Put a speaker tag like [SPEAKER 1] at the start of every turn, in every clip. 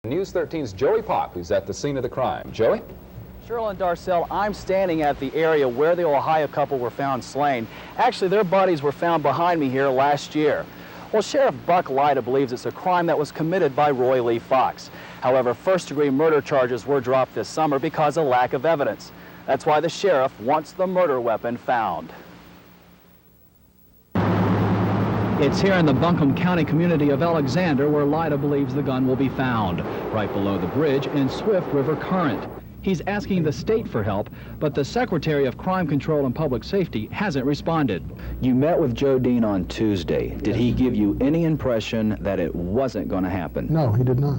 [SPEAKER 1] News 13's Joey Pop, who's at the scene of the crime. Joey?
[SPEAKER 2] Cheryl and Darcel, I'm standing at the area where the Ohio couple were found slain. Actually, their bodies were found behind me here last year. Well, Sheriff Buck Lyda believes it's a crime that was committed by Roy Lee Fox. However, first-degree murder charges were dropped this summer because of lack of evidence. That's why the sheriff wants the murder weapon found. It's here in the Buncombe County community of Alexander where Lyda believes the gun will be found, right below the bridge in Swift River Current. He's asking the state for help, but the Secretary of Crime Control and Public Safety hasn't responded. You met with Joe Dean on Tuesday. Did he give you any impression that it wasn't going to happen?
[SPEAKER 3] No, he did not.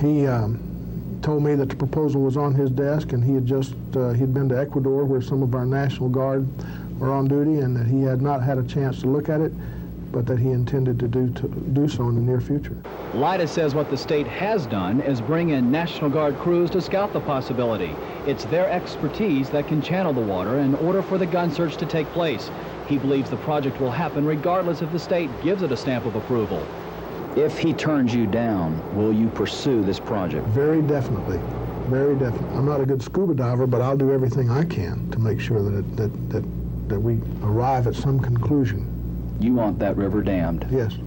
[SPEAKER 3] He told me that the proposal was on his desk, and he had just he'd been to Ecuador where some of our National Guard were on duty, and that he had not had a chance to look at it, but that he intended to do so in the near future.
[SPEAKER 2] Lyda says what the state has done is bring in National Guard crews to scout the possibility. It's their expertise that can channel the water in order for the gun search to take place. He believes the project will happen regardless if the state gives it a stamp of approval. If he turns you down, will you pursue this project?
[SPEAKER 3] Very definitely. Very definitely. I'm not a good scuba diver, but I'll do everything I can to make sure that we arrive at some conclusion.
[SPEAKER 2] You want that river dammed?
[SPEAKER 3] Yes.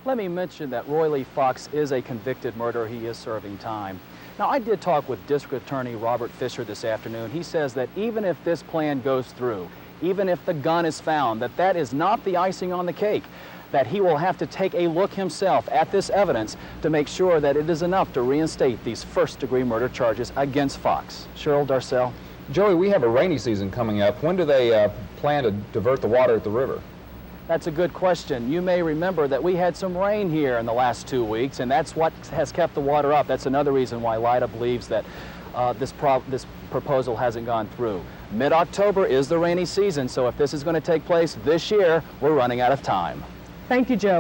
[SPEAKER 2] Let me mention that Roy Lee Fox is a convicted murderer. He is serving time. Now, I did talk with District Attorney Robert Fisher this afternoon. He says that even if this plan goes through, even if the gun is found, that is not the icing on the cake, that he will have to take a look himself at this evidence to make sure that it is enough to reinstate these first-degree murder charges against Fox. Cheryl, Darcel?
[SPEAKER 1] Joey, we have a rainy season coming up. When do they plan to divert the water at the river?
[SPEAKER 2] That's a good question. You may remember that we had some rain here in the last 2 weeks, and that's what has kept the water up. That's another reason why Lyda believes that this proposal hasn't gone through. Mid-October is the rainy season, so if this is going to take place this year, we're running out of time.
[SPEAKER 4] Thank you, Joe.